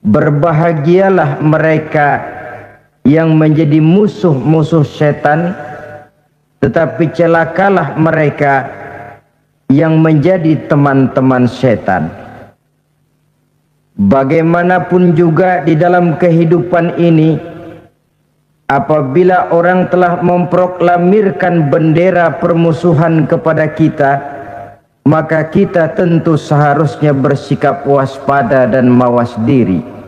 Berbahagialah mereka yang menjadi musuh-musuh setan, tetapi celakalah mereka yang menjadi teman-teman setan. Bagaimanapun juga di dalam kehidupan ini, apabila orang telah memproklamirkan bendera permusuhan kepada kita, maka kita tentu seharusnya bersikap waspada dan mawas diri.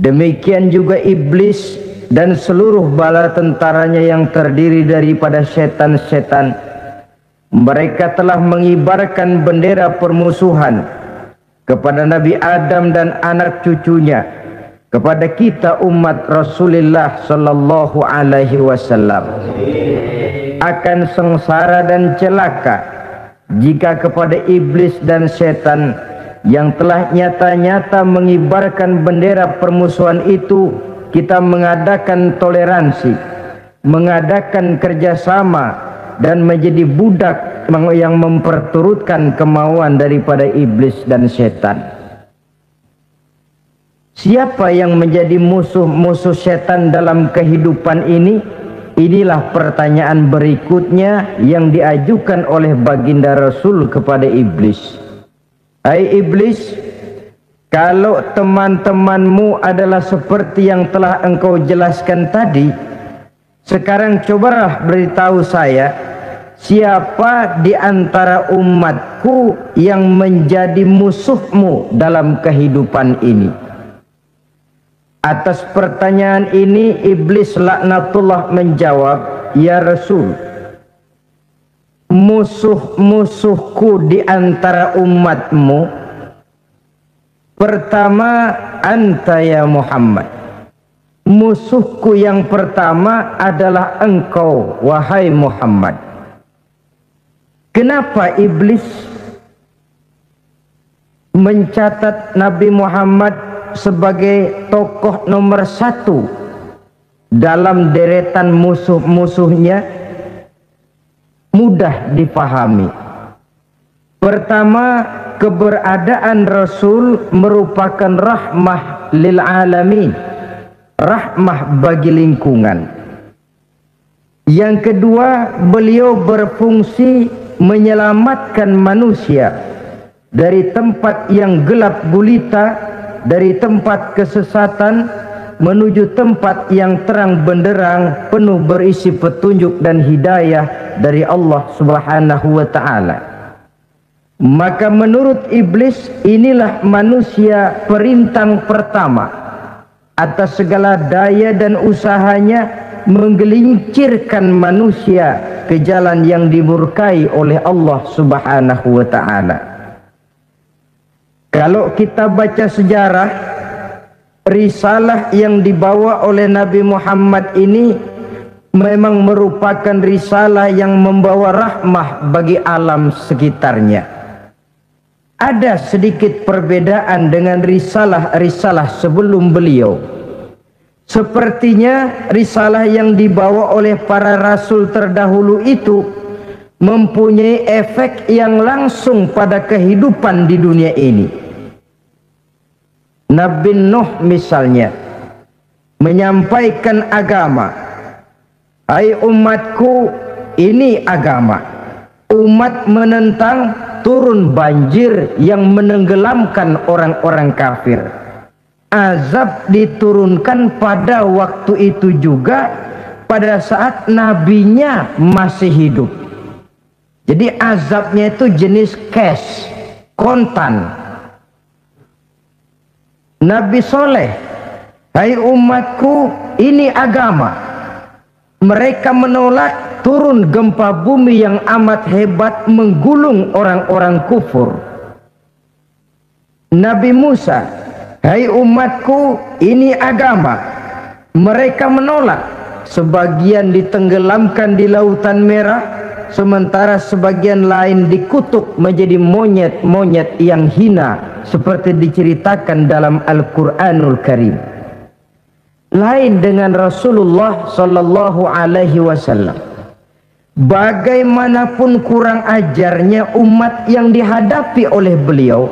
Demikian juga iblis dan seluruh bala tentaranya yang terdiri daripada setan-setan. Mereka telah mengibarkan bendera permusuhan kepada Nabi Adam dan anak cucunya, kepada kita umat Rasulullah sallallahu alaihi wasallam, akan sengsara dan celaka jika kepada iblis dan setan yang telah nyata-nyata mengibarkan bendera permusuhan itu kita mengadakan toleransi, mengadakan kerjasama, dan menjadi budak yang memperturutkan kemauan daripada iblis dan setan. Siapa yang menjadi musuh-musuh setan dalam kehidupan ini? Inilah pertanyaan berikutnya yang diajukan oleh baginda Rasul kepada iblis. Hai iblis, kalau teman-temanmu adalah seperti yang telah engkau jelaskan tadi, sekarang cobalah beritahu saya, siapa di antara umatku yang menjadi musuhmu dalam kehidupan ini? Atas pertanyaan ini iblis laknatullah menjawab, ya Rasul, musuh-musuhku di antara umatmu, pertama anta ya Muhammad. Musuhku yang pertama adalah engkau, wahai Muhammad. Kenapa iblis mencatat Nabi Muhammad sebagai tokoh nomor 1 dalam deretan musuh-musuhnya? Mudah dipahami. Pertama, keberadaan Rasul merupakan rahmah lil alamin, rahmah bagi lingkungan. Yang kedua, beliau berfungsi menyelamatkan manusia dari tempat yang gelap gulita, dari tempat kesesatan menuju tempat yang terang benderang, penuh berisi petunjuk dan hidayah dari Allah Subhanahu wa ta'ala. Maka menurut iblis, inilah manusia perintang pertama atas segala daya dan usahanya menggelincirkan manusia ke jalan yang dimurkai oleh Allah Subhanahu wa ta'ala. Kalau kita baca sejarah, risalah yang dibawa oleh Nabi Muhammad ini memang merupakan risalah yang membawa rahmah bagi alam sekitarnya. Ada sedikit perbedaan dengan risalah-risalah sebelum beliau. Sepertinya risalah yang dibawa oleh para rasul terdahulu itu mempunyai efek yang langsung pada kehidupan di dunia ini. Nabi Nuh misalnya menyampaikan agama. Hai umatku, ini agama. Umat menentang, turun banjir yang menenggelamkan orang-orang kafir. Azab diturunkan pada waktu itu juga, pada saat nabinya masih hidup. Jadi azabnya itu jenis cash, kontan. Nabi Soleh, hai umatku, ini agama. Mereka menolak, turun gempa bumi yang amat hebat menggulung orang-orang kufur. Nabi Musa, hai umatku, ini agama. Mereka menolak, sebagian ditenggelamkan di Lautan Merah, sementara sebagian lain dikutuk menjadi monyet-monyet yang hina, seperti diceritakan dalam Al-Quranul Karim. Lain dengan Rasulullah Sallallahu Alaihi Wasallam. Bagaimanapun kurang ajarnya umat yang dihadapi oleh beliau,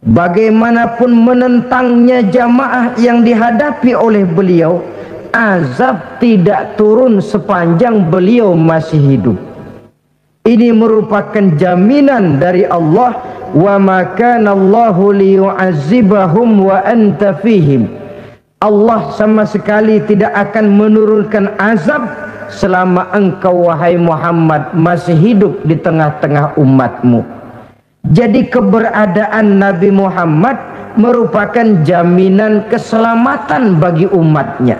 bagaimanapun menentangnya jamaah yang dihadapi oleh beliau, azab tidak turun sepanjang beliau masih hidup. Ini merupakan jaminan dari Allah, wa ma kana Allahu liyu'azzibahum wa anta fihim. Allah sama sekali tidak akan menurunkan azab selama engkau wahai Muhammad masih hidup di tengah-tengah umatmu. Jadi keberadaan Nabi Muhammad merupakan jaminan keselamatan bagi umatnya.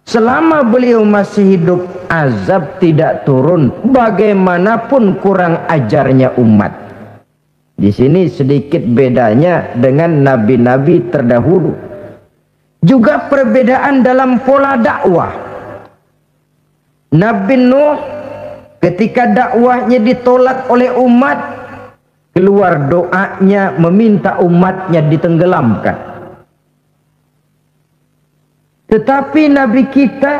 Selama beliau masih hidup, azab tidak turun bagaimanapun kurang ajarnya umat. Di sini sedikit bedanya dengan nabi-nabi terdahulu. Juga perbedaan dalam pola dakwah. Nabi Nuh ketika dakwahnya ditolak oleh umat, keluar doanya meminta umatnya ditenggelamkan. Tetapi Nabi kita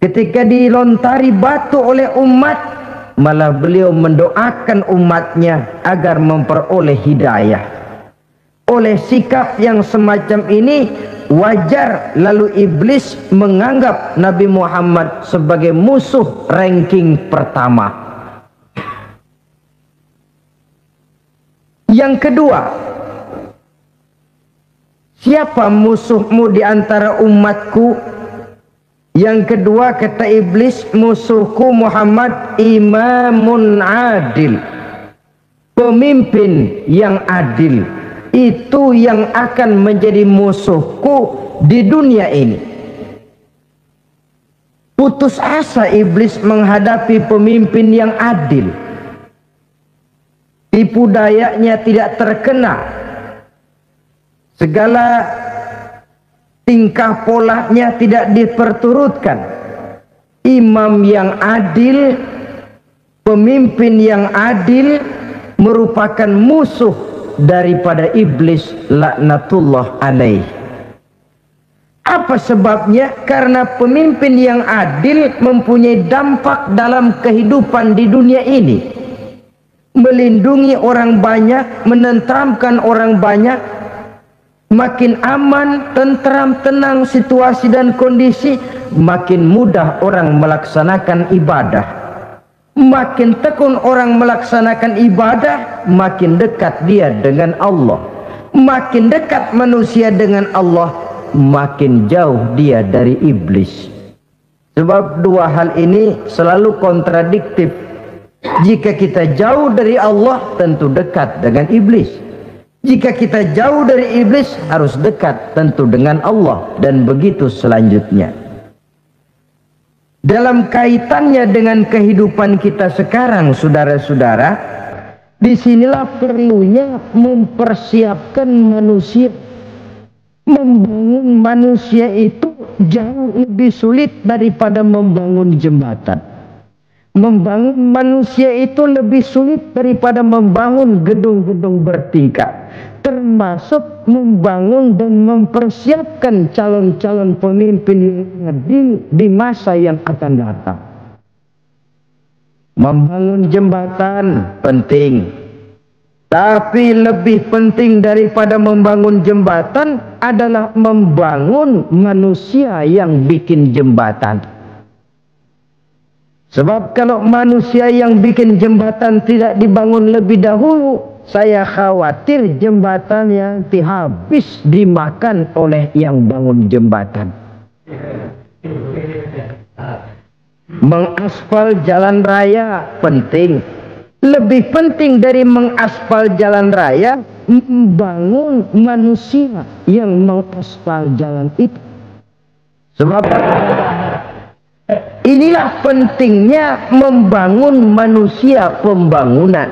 ketika dilontari batu oleh umat, malah beliau mendoakan umatnya agar memperoleh hidayah. Oleh sikap yang semacam ini wajar lalu iblis menganggap Nabi Muhammad sebagai musuh ranking pertama. Yang kedua, siapa musuhmu di antara umatku? Yang kedua kata iblis, musuhku Muhammad imamun adil, pemimpin yang adil. Itu yang akan menjadi musuhku di dunia ini. Putus asa iblis menghadapi pemimpin yang adil. Tipu dayanya tidak terkena. Segala tingkah polanya tidak diperturutkan. Imam yang adil, pemimpin yang adil merupakan musuh daripada iblis laknatullah alaih. Apa sebabnya? Karena pemimpin yang adil mempunyai dampak dalam kehidupan di dunia ini. Melindungi orang banyak, menenteramkan orang banyak, makin aman, tentram, tenang situasi dan kondisi, makin mudah orang melaksanakan ibadah. Makin tekun orang melaksanakan ibadah, makin dekat dia dengan Allah. Makin dekat manusia dengan Allah, makin jauh dia dari iblis. Sebab dua hal ini selalu kontradiktif. Jika kita jauh dari Allah, tentu dekat dengan iblis. Jika kita jauh dari iblis, harus dekat tentu dengan Allah, dan begitu selanjutnya. Dalam kaitannya dengan kehidupan kita sekarang, saudara-saudara, disinilah perlunya mempersiapkan manusia. Membangun manusia itu jauh lebih sulit daripada membangun jembatan. Membangun manusia itu lebih sulit daripada membangun gedung-gedung bertingkat. Termasuk membangun dan mempersiapkan calon-calon pemimpin yang di masa yang akan datang. Membangun jembatan penting, tapi lebih penting daripada membangun jembatan adalah membangun manusia yang bikin jembatan. Sebab kalau manusia yang bikin jembatan tidak dibangun lebih dahulu, saya khawatir jembatannya habis dimakan oleh yang bangun jembatan. Mengaspal jalan raya penting. Lebih penting dari mengaspal jalan raya, membangun manusia yang mengaspal jalan itu. Sebab inilah pentingnya membangun manusia pembangunan.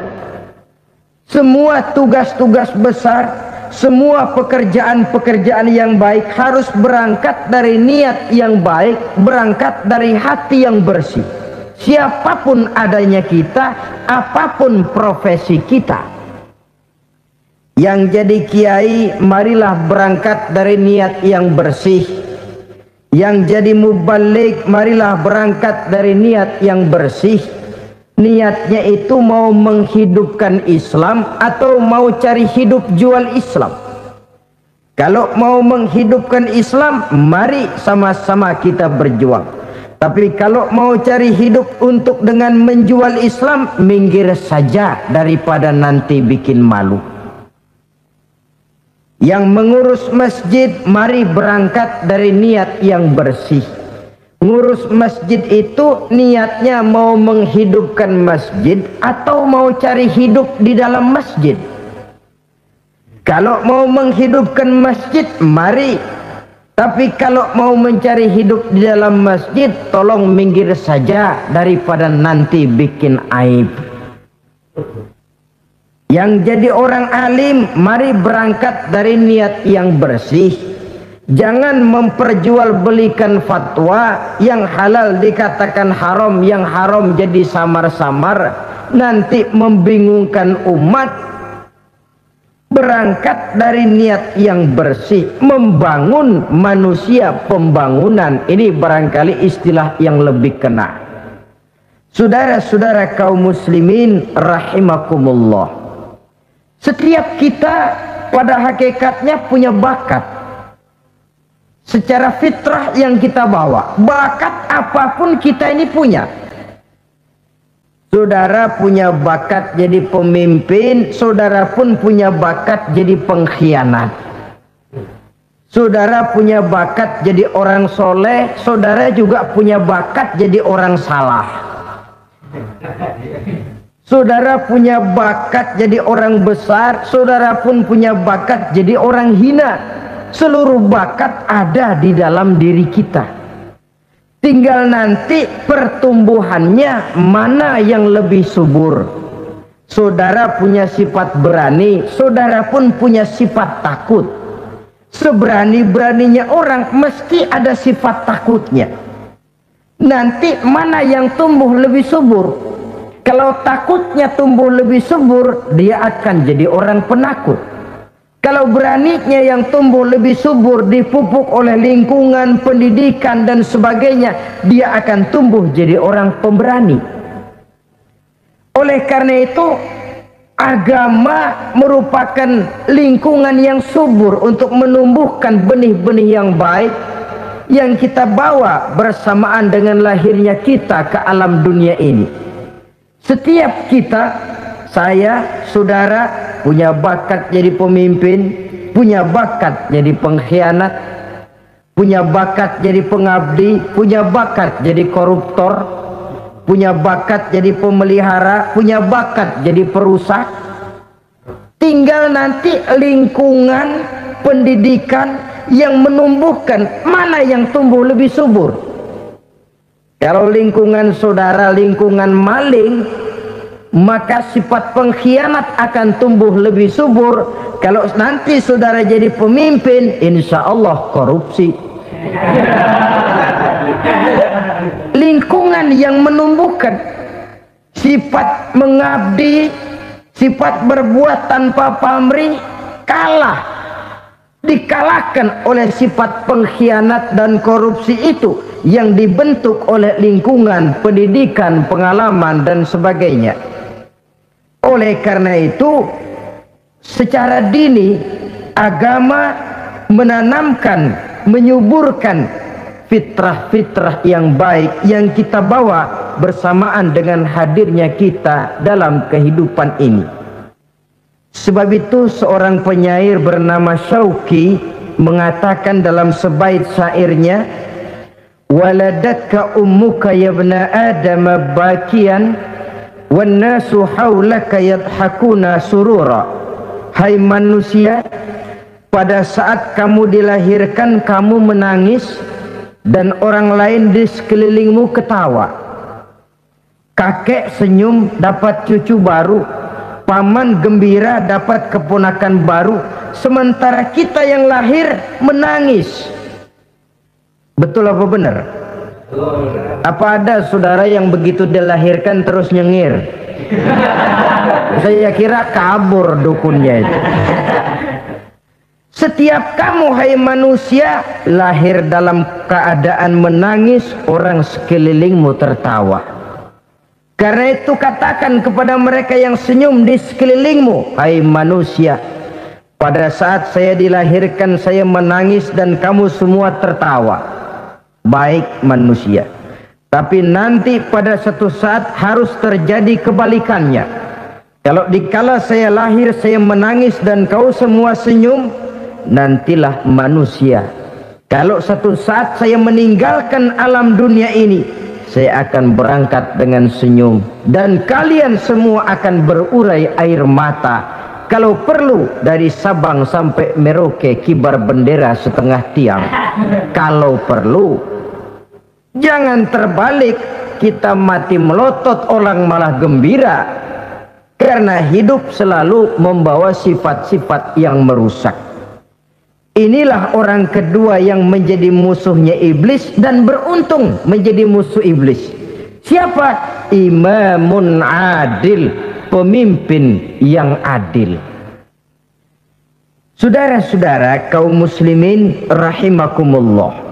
Semua tugas-tugas besar, semua pekerjaan-pekerjaan yang baik harus berangkat dari niat yang baik, berangkat dari hati yang bersih. Siapapun adanya kita, apapun profesi kita. Yang jadi kiai, marilah berangkat dari niat yang bersih. Yang jadi mubalik, marilah berangkat dari niat yang bersih. niatnya itu mau menghidupkan Islam atau mau cari hidup jual Islam. Kalau mau menghidupkan Islam, mari sama-sama kita berjuang. Tapi kalau mau cari hidup untuk dengan menjual Islam, minggir saja daripada nanti bikin malu. Yang mengurus masjid, mari berangkat dari niat yang bersih. Ngurus masjid itu niatnya mau menghidupkan masjid atau mau cari hidup di dalam masjid. Kalau mau menghidupkan masjid, mari. Tapi kalau mau mencari hidup di dalam masjid, tolong minggir saja daripada nanti bikin aib. Yang jadi orang alim, mari berangkat dari niat yang bersih. Jangan memperjualbelikan fatwa, yang halal dikatakan haram, yang haram jadi samar-samar, nanti membingungkan umat. Berangkat dari niat yang bersih, membangun manusia pembangunan. Ini barangkali istilah yang lebih kena. Saudara-saudara kaum muslimin rahimakumullah, setiap kita pada hakikatnya punya bakat. Secara fitrah yang kita bawa, bakat apapun kita ini punya. Saudara punya bakat jadi pemimpin, saudara pun punya bakat jadi pengkhianat. Saudara punya bakat jadi orang soleh, saudara juga punya bakat jadi orang salah. Saudara punya bakat jadi orang besar, saudara pun punya bakat jadi orang hina. Seluruh bakat ada di dalam diri kita. Tinggal nanti pertumbuhannya mana yang lebih subur. Saudara punya sifat berani, saudara pun punya sifat takut. Seberani-beraninya orang mesti ada sifat takutnya. Nanti mana yang tumbuh lebih subur? Kalau takutnya tumbuh lebih subur, dia akan jadi orang penakut. Kalau beraninya yang tumbuh lebih subur, dipupuk oleh lingkungan, pendidikan dan sebagainya, dia akan tumbuh jadi orang pemberani. Oleh karena itu, agama merupakan lingkungan yang subur untuk menumbuhkan benih-benih yang baik yang kita bawa bersamaan dengan lahirnya kita ke alam dunia ini. Setiap kita, saya, saudara, punya bakat jadi pemimpin, punya bakat jadi pengkhianat, punya bakat jadi pengabdi, punya bakat jadi koruptor, punya bakat jadi pemelihara, punya bakat jadi perusak. Tinggal nanti lingkungan pendidikan yang menumbuhkan mana yang tumbuh lebih subur. Kalau lingkungan saudara lingkungan maling, maka sifat pengkhianat akan tumbuh lebih subur. Kalau nanti saudara jadi pemimpin, insya Allah korupsi. Lingkungan yang menumbuhkan sifat mengabdi, sifat berbuat tanpa pamrih, dikalahkan oleh sifat pengkhianat dan korupsi itu yang dibentuk oleh lingkungan, pendidikan, pengalaman dan sebagainya. Oleh karena itu, secara dini agama menanamkan, menyuburkan fitrah-fitrah yang baik yang kita bawa bersamaan dengan hadirnya kita dalam kehidupan ini. Sebab itu seorang penyair bernama Syauqi mengatakan dalam sebaik syairnya, waladatka ummuka ya ibna adam bakian wan nasu haulaka yadhakuna surura. Hai manusia, pada saat kamu dilahirkan kamu menangis dan orang lain di sekelilingmu ketawa. Kakek senyum dapat cucu baru, paman gembira dapat keponakan baru, sementara kita yang lahir menangis. Betul apa benar? Apa ada saudara yang begitu dilahirkan terus nyengir? Saya kira kabur dukunnya itu. Setiap kamu hai manusia lahir dalam keadaan menangis, orang sekelilingmu tertawa. Karena itu katakan kepada mereka yang senyum di sekelilingmu, hai manusia, pada saat saya dilahirkan saya menangis dan kamu semua tertawa. Baik manusia. Tapi nanti pada satu saat harus terjadi kebalikannya. Kalau dikala saya lahir saya menangis dan kau semua senyum, nantilah manusia. Kalau satu saat saya meninggalkan alam dunia ini, saya akan berangkat dengan senyum dan kalian semua akan berurai air mata. Kalau perlu dari Sabang sampai Merauke kibar bendera setengah tiang. Kalau perlu. Jangan terbalik, kita mati melotot orang malah gembira. Karena hidup selalu membawa sifat-sifat yang merusak. Inilah orang kedua yang menjadi musuhnya iblis dan beruntung menjadi musuh iblis. Siapa? Imamun adil, pemimpin yang adil. Saudara-saudara kaum muslimin rahimakumullah.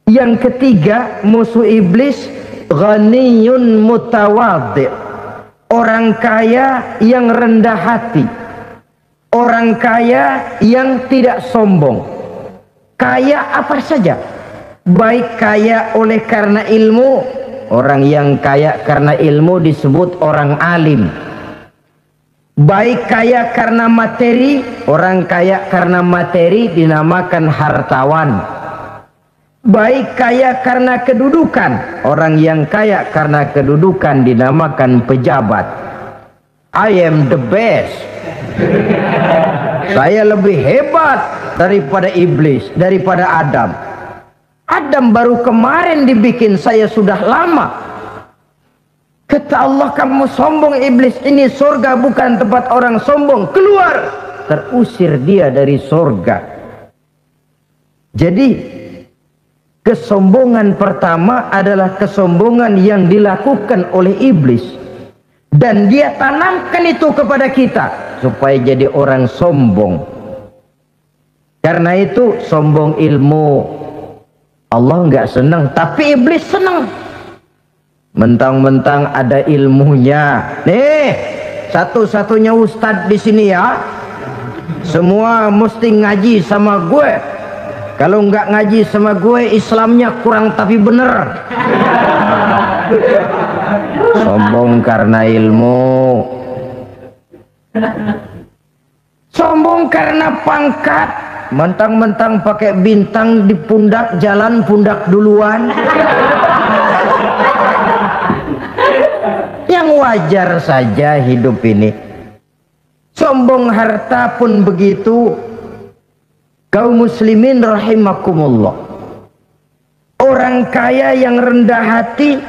Yang ketiga musuh iblis, ghaniyun mutawadhi, orang kaya yang rendah hati. Orang kaya yang tidak sombong. Kaya apa saja. Baik kaya oleh karena ilmu. Orang yang kaya karena ilmu disebut orang alim. Baik kaya karena materi. Orang kaya karena materi dinamakan hartawan. Baik kaya karena kedudukan. Orang yang kaya karena kedudukan dinamakan pejabat. I am the best. Saya lebih hebat daripada iblis, daripada Adam. Adam baru kemarin dibikin, saya sudah lama. Kata Allah, kamu sombong iblis, ini surga bukan tempat orang sombong, keluar. Terusir dia dari surga. Jadi kesombongan pertama adalah kesombongan yang dilakukan oleh iblis. Dan dia tanamkan itu kepada kita supaya jadi orang sombong. Karena itu sombong ilmu Allah nggak senang, tapi iblis senang. Mentang-mentang ada ilmunya. Nih, satu-satunya ustadz di sini ya. Semua mesti ngaji sama gue. Kalau nggak ngaji sama gue, Islamnya kurang tapi bener. Sombong karena ilmu, sombong karena pangkat. Mentang-mentang pakai bintang di pundak, jalan pundak duluan. Yang wajar saja hidup ini. Sombong harta pun begitu. Kaum muslimin rahimakumullah. Orang kaya yang rendah hati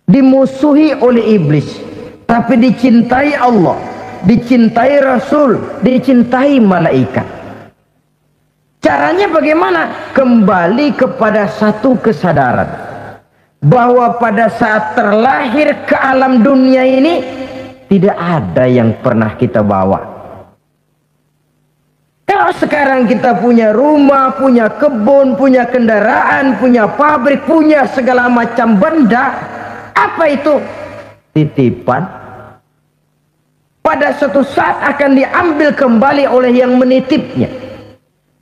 dimusuhi oleh iblis, tapi dicintai Allah, dicintai Rasul, dicintai malaikat. Caranya bagaimana? Kembali kepada satu kesadaran bahwa pada saat terlahir ke alam dunia ini tidak ada yang pernah kita bawa. Kalau sekarang kita punya rumah, punya kebun, punya kendaraan, punya pabrik, punya segala macam benda, apa itu? Titipan. Pada suatu saat akan diambil kembali oleh yang menitipnya.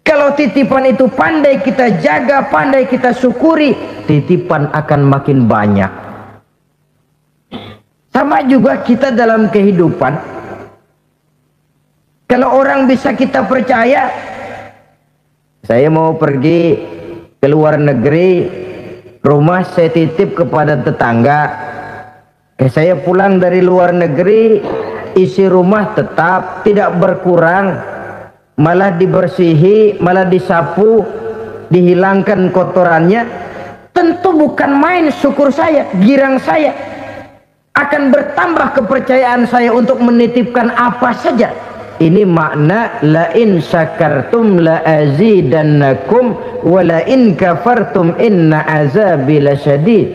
Kalau titipan itu pandai kita jaga, pandai kita syukuri, titipan akan makin banyak. Sama juga kita dalam kehidupan. Kalau orang bisa kita percaya, saya mau pergi ke luar negeri, rumah saya titip kepada tetangga. Saya pulang dari luar negeri, isi rumah tetap tidak berkurang, malah dibersihi, malah disapu, dihilangkan kotorannya. Tentu bukan main syukur saya, girang saya. Akan bertambah kepercayaan saya untuk menitipkan apa saja. Ini makna la in syakartum la azidannakum wa la in kafartum inna azabi lasyadid.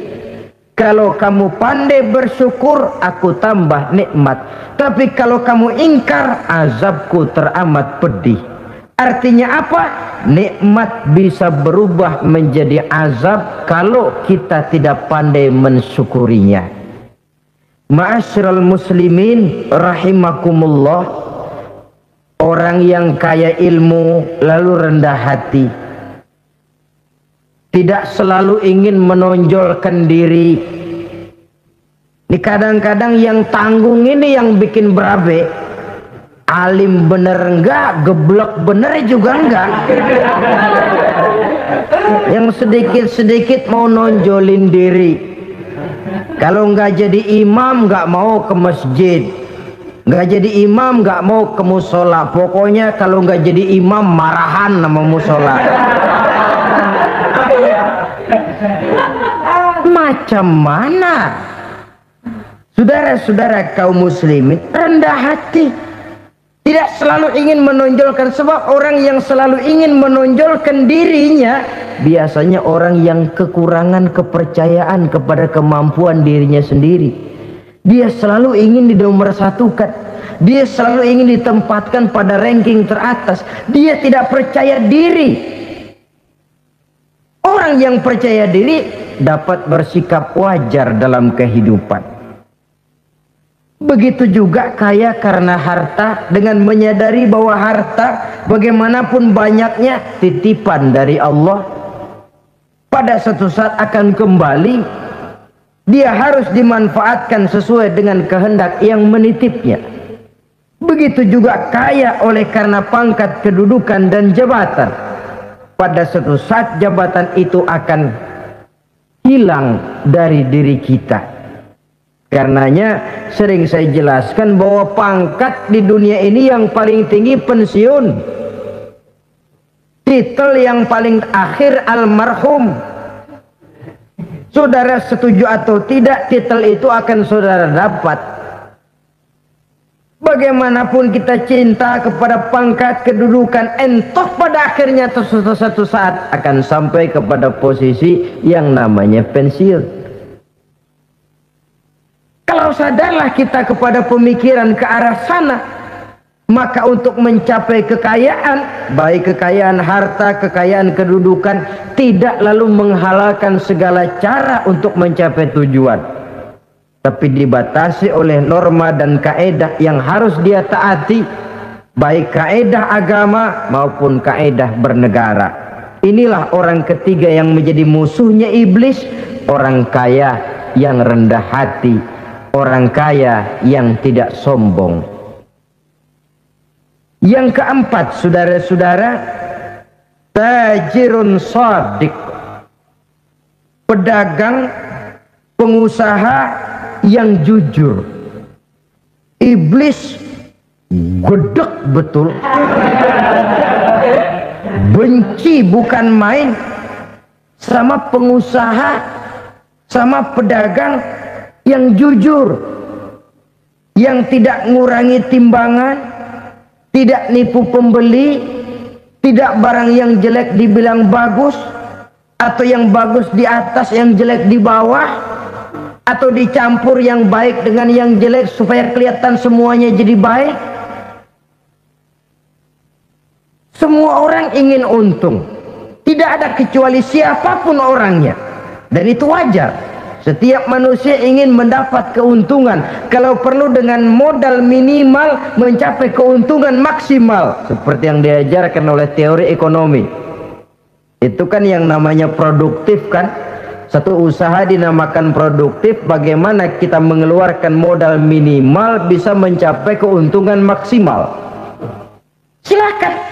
Kalau kamu pandai bersyukur, aku tambah nikmat. Tapi kalau kamu ingkar, azabku teramat pedih. Artinya apa? Nikmat bisa berubah menjadi azab kalau kita tidak pandai mensyukurinya. Ma'asyiral muslimin rahimakumullah, orang yang kaya ilmu lalu rendah hati, tidak selalu ingin menonjolkan diri. Ini kadang-kadang yang tanggung ini yang bikin berabe. Alim bener enggak, geblek bener juga enggak. Yang sedikit-sedikit mau nonjolin diri. Kalau enggak jadi imam enggak mau ke masjid, enggak jadi imam enggak mau ke musola. Pokoknya kalau enggak jadi imam marahan sama musola. Macam mana? Saudara-saudara kaum muslimin, rendah hati. Tidak selalu ingin menonjolkan, sebab orang yang selalu ingin menonjolkan dirinya biasanya orang yang kekurangan kepercayaan kepada kemampuan dirinya sendiri. Dia selalu ingin dinomorsatukan, dia selalu ingin ditempatkan pada ranking teratas. Dia tidak percaya diri. Orang yang percaya diri dapat bersikap wajar dalam kehidupan. Begitu juga kaya karena harta, dengan menyadari bahwa harta bagaimanapun banyaknya titipan dari Allah, pada suatu saat akan kembali. Dia harus dimanfaatkan sesuai dengan kehendak yang menitipnya. Begitu juga kaya oleh karena pangkat, kedudukan dan jabatan. Pada suatu saat jabatan itu akan hilang dari diri kita. Karenanya sering saya jelaskan bahwa pangkat di dunia ini yang paling tinggi pensiun. Titel yang paling akhir almarhum. Saudara setuju atau tidak, titel itu akan saudara dapat. Bagaimanapun kita cinta kepada pangkat, kedudukan, entah pada akhirnya suatu saat akan sampai kepada posisi yang namanya pensiun. Kalau sadarlah kita kepada pemikiran ke arah sana, maka untuk mencapai kekayaan, baik kekayaan harta, kekayaan kedudukan, tidak lalu menghalalkan segala cara untuk mencapai tujuan, tapi dibatasi oleh norma dan kaedah yang harus dia taati, baik kaedah agama maupun kaedah bernegara. Inilah orang ketiga yang menjadi musuhnya iblis, orang kaya yang rendah hati, orang kaya yang tidak sombong. Yang keempat, saudara-saudara, tajirun shadiq, pedagang, pengusaha yang jujur. Iblis gedek betul, benci bukan main sama pengusaha, sama pedagang yang jujur, yang tidak ngurangi timbangan, tidak nipu pembeli, tidak barang yang jelek dibilang bagus, atau yang bagus di atas yang jelek di bawah, atau dicampur yang baik dengan yang jelek supaya kelihatan semuanya jadi baik. Semua orang ingin untung, tidak ada kecuali siapapun orangnya, dan itu wajar. Setiap manusia ingin mendapat keuntungan, kalau perlu dengan modal minimal mencapai keuntungan maksimal, seperti yang diajarkan oleh teori ekonomi. Itu kan yang namanya produktif kan. Satu usaha dinamakan produktif, bagaimana kita mengeluarkan modal minimal bisa mencapai keuntungan maksimal. Silakan.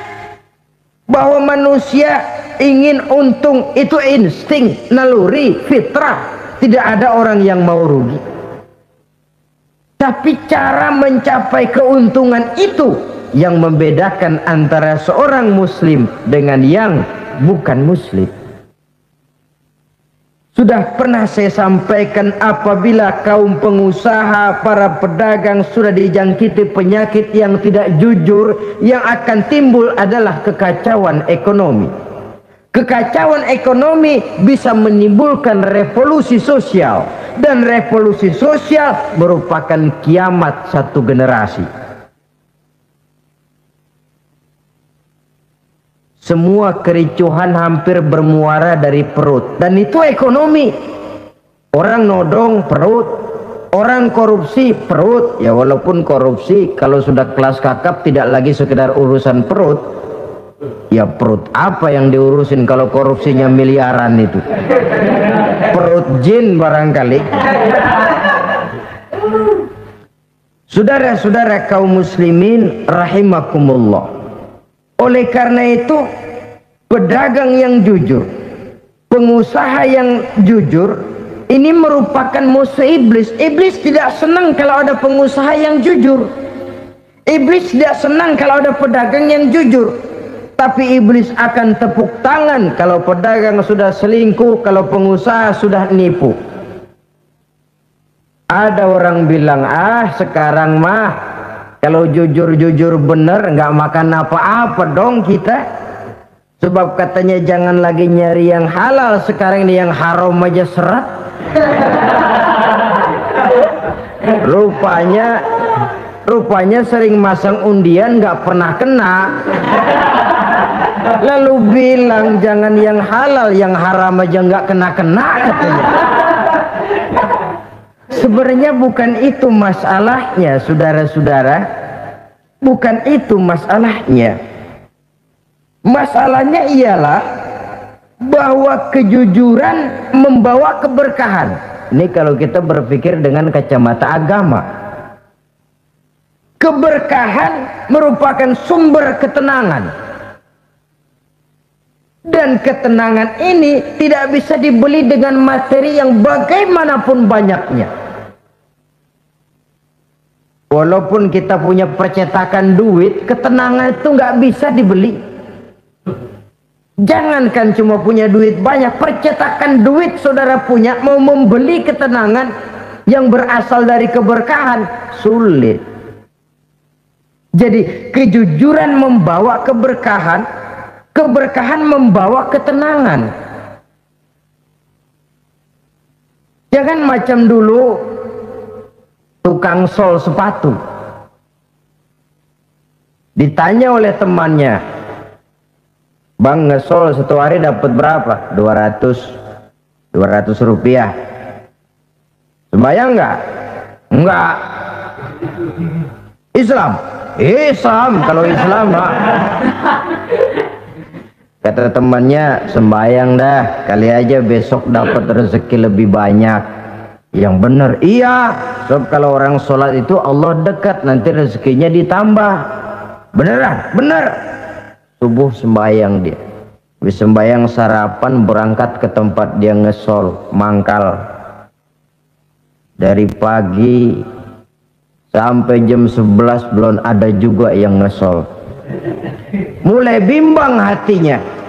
Bahwa manusia ingin untung itu insting, naluri, fitrah. Tidak ada orang yang mau rugi. Tapi cara mencapai keuntungan itu yang membedakan antara seorang muslim dengan yang bukan muslim. Sudah pernah saya sampaikan, apabila kaum pengusaha, para pedagang sudah dijangkiti penyakit yang tidak jujur, yang akan timbul adalah kekacauan ekonomi. Kekacauan ekonomi bisa menimbulkan revolusi sosial, dan revolusi sosial merupakan kiamat satu generasi. Semua kericuhan hampir bermuara dari perut, dan itu ekonomi. Orang nodong perut, Orang korupsi perut, ya walaupun korupsi kalau sudah kelas kakap tidak lagi sekedar urusan perut. Ya perut apa yang diurusin kalau korupsinya miliaran itu? Perut jin barangkali. Saudara-saudara kaum muslimin rahimakumullah. Oleh karena itu, pedagang yang jujur, pengusaha yang jujur, ini merupakan musuh iblis. Iblis tidak senang kalau ada pengusaha yang jujur. Iblis tidak senang kalau ada pedagang yang jujur. Tapi iblis akan tepuk tangan kalau pedagang sudah selingkuh, kalau pengusaha sudah nipu. Ada orang bilang, sekarang mah kalau jujur-jujur bener nggak makan apa-apa dong kita. Sebab katanya jangan lagi nyari yang halal, sekarang ini yang haram aja seret. Rupanya sering masang undian nggak pernah kena. Lalu bilang jangan yang halal, yang haram aja nggak kena-kena katanya. Sebenarnya bukan itu masalahnya, saudara-saudara. Bukan itu masalahnya. Masalahnya ialah bahwa kejujuran membawa keberkahan. Ini kalau kita berpikir dengan kacamata agama. Keberkahan merupakan sumber ketenangan. Dan ketenangan ini tidak bisa dibeli dengan materi yang bagaimanapun banyaknya. Walaupun kita punya percetakan duit, ketenangan itu nggak bisa dibeli. Jangankan cuma punya duit banyak, percetakan duit saudara punya, mau membeli ketenangan yang berasal dari keberkahan, sulit. Jadi kejujuran membawa keberkahan, keberkahan membawa ketenangan. Jangan macam dulu tukang sol sepatu. Ditanya oleh temannya, "Bang, ngesol satu hari dapat berapa?" 200 rupiah. Sembayang nggak? Enggak. Islam, kalau Islam Pak. Kata temannya, sembayang dah, kali aja besok dapat rezeki lebih banyak. Yang benar, iya. Sebab kalau orang sholat itu Allah dekat, nanti rezekinya ditambah. Beneran? Bener. Subuh sembayang dia. Habis sembayang sarapan, berangkat ke tempat dia ngesol, mangkal. Dari pagi sampai jam 11 belum ada juga yang ngesol. Mulai bimbang hatinya.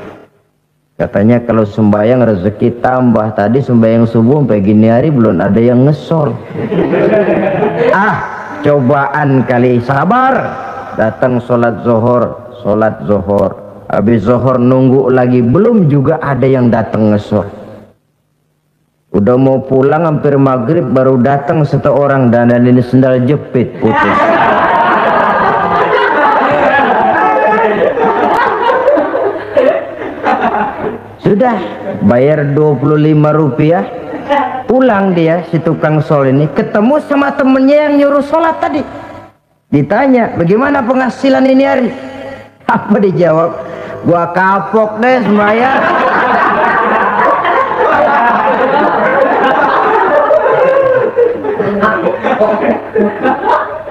Katanya kalau sembahyang rezeki tambah. Tadi sembahyang subuh sampai gini hari belum ada yang ngesol. Cobaan kali, sabar. Datang sholat zuhur. Habis zuhur nunggu lagi, belum juga ada yang datang ngesol. Udah mau pulang hampir maghrib baru datang satu orang, dan ini sendal jepit putus. Sudah bayar 25 rupiah, pulang dia si tukang sol ini, ketemu sama temennya yang nyuruh sholat tadi. Ditanya, bagaimana penghasilan ini hari? Apa dijawab? Gua kapok deh sembahyang.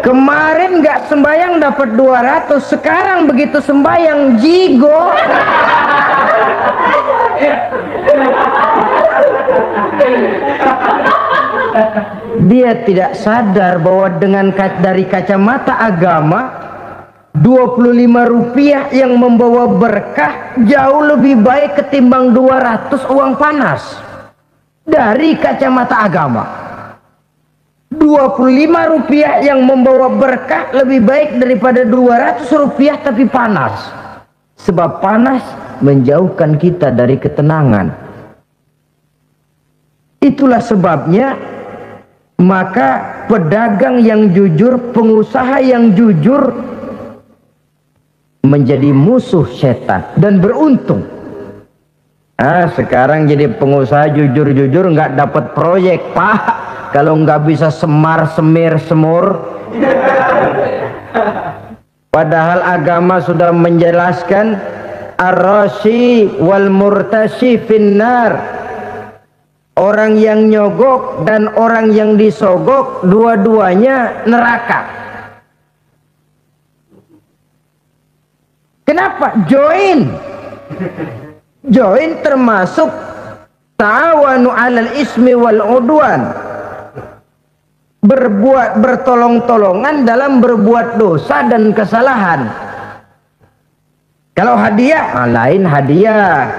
Kemarin nggak sembahyang dapat 200, sekarang begitu sembahyang jigo. Dia tidak sadar bahwa dengan dari kacamata agama 25 rupiah yang membawa berkah jauh lebih baik ketimbang 200 uang panas. Dari kacamata agama 25 rupiah yang membawa berkah lebih baik daripada 200 rupiah tapi panas. Sebab panas menjauhkan kita dari ketenangan. Itulah sebabnya maka pedagang yang jujur, pengusaha yang jujur menjadi musuh setan dan beruntung. Sekarang jadi pengusaha jujur-jujur nggak dapat proyek, Pak. kalau nggak bisa semar, semir, semur. Padahal agama sudah menjelaskan ar-rashi wal murtashi finnar. Orang yang nyogok dan orang yang disogok dua-duanya neraka. Kenapa? Join termasuk ta'awanu 'alal ismi wal 'udwan. Bertolong-tolongan dalam berbuat dosa dan kesalahan. Kalau hadiah, lain hadiah.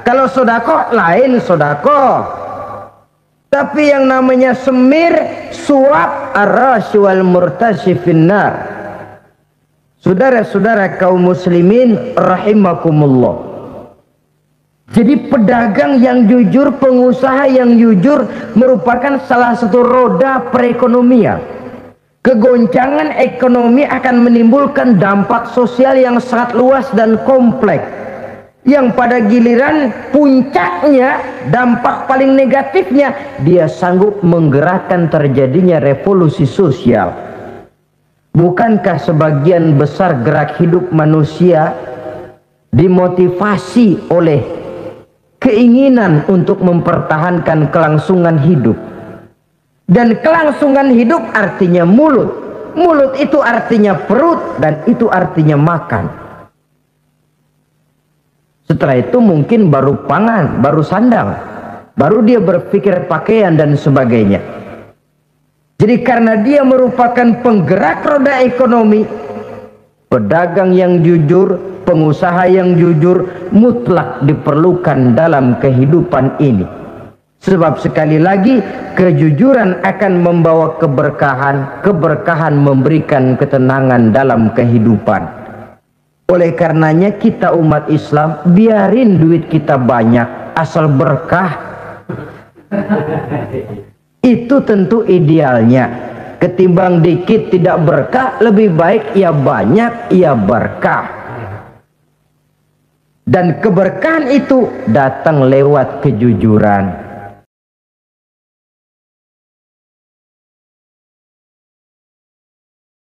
Kalau sodako, lain sodako. Tapi yang namanya semir, suap, ar-rashi wal murtashi finnar. Saudara-saudara kaum muslimin rahimakumullah. Jadi pedagang yang jujur, pengusaha yang jujur merupakan salah satu roda perekonomian. Kegoncangan ekonomi akan menimbulkan dampak sosial yang sangat luas dan kompleks. Yang pada giliran puncaknya, dampak paling negatifnya, dia sanggup menggerakkan terjadinya revolusi sosial. Bukankah sebagian besar gerak hidup manusia dimotivasi oleh keinginan untuk mempertahankan kelangsungan hidup? Dan kelangsungan hidup artinya mulut. Mulut itu artinya perut, dan itu artinya makan. Setelah itu mungkin baru pangan, baru sandang, baru dia berpikir pakaian dan sebagainya. Jadi karena dia merupakan penggerak roda ekonomi, pedagang yang jujur, pengusaha yang jujur mutlak diperlukan dalam kehidupan ini. Sebab sekali lagi kejujuran akan membawa keberkahan, keberkahan memberikan ketenangan dalam kehidupan. Oleh karenanya kita umat Islam biarin duit kita banyak asal berkah. Itu tentu idealnya. Ketimbang dikit tidak berkah, lebih baik ia banyak ia berkah. Dan keberkahan itu datang lewat kejujuran.